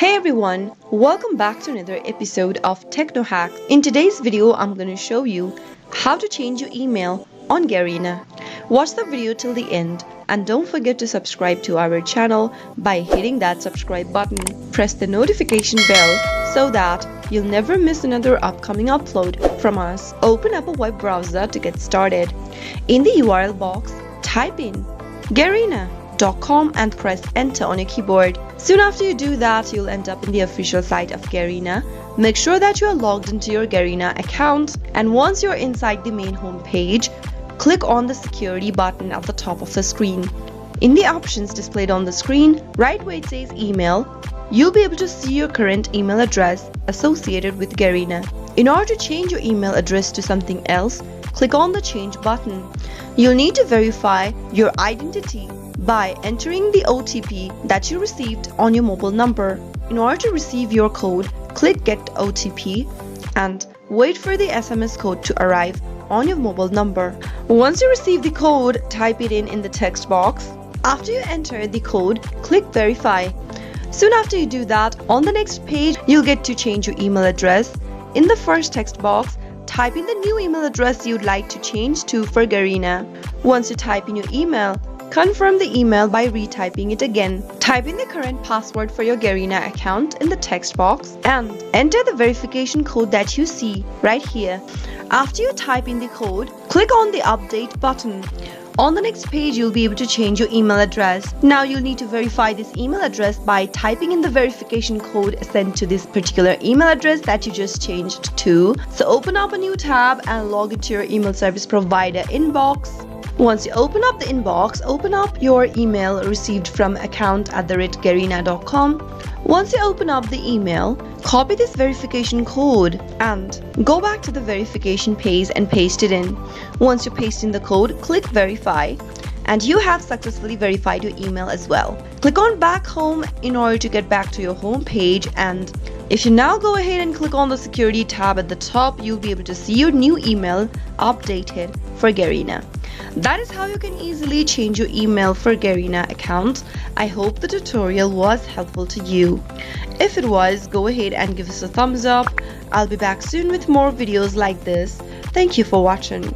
Hey everyone, welcome back to another episode of Techno Hack. In today's video, I'm going to show you how to change your email on Garena. Watch the video till the end and don't forget to subscribe to our channel by hitting that subscribe button. Press the notification bell so that you'll never miss another upcoming upload from us. Open up a web browser to get started. In the URL box, type in Garena.com and press enter on your keyboard. Soon after you do that, you'll end up in the official site of Garena. Make sure that you are logged into your Garena account, and once you're inside the main home page, click on the security button at the top of the screen. In the options displayed on the screen, right where it says email, you'll be able to see your current email address associated with Garena. In order to change your email address to something else, click on the change button. You'll need to verify your identity by entering the OTP that you received on your mobile number. In order to receive your code, click Get OTP and wait for the SMS code to arrive on your mobile number. Once you receive the code, type it in the text box. After you enter the code, click Verify. Soon after you do that, on the next page, you'll get to change your email address. In the first text box, type in the new email address you'd like to change to for Garena. Once you type in your email, confirm the email by retyping it again. Type in the current password for your Garena account in the text box and enter the verification code that you see right here. After you type in the code, click on the update button. On the next page, you'll be able to change your email address. Now you'll need to verify this email address by typing in the verification code sent to this particular email address that you just changed to. So open up a new tab and log into your email service provider inbox. Once you open up the inbox, open up your email received from account@garena.com. Once you open up the email, copy this verification code and go back to the verification page and paste it in. Once you paste in the code, click Verify and you have successfully verified your email as well. Click on Back Home in order to get back to your home page, and if you now go ahead and click on the security tab at the top, you'll be able to see your new email updated for Garena. That is how you can easily change your email for Garena account. I hope the tutorial was helpful to you. If it was, go ahead and give us a thumbs up. I'll be back soon with more videos like this. Thank you for watching.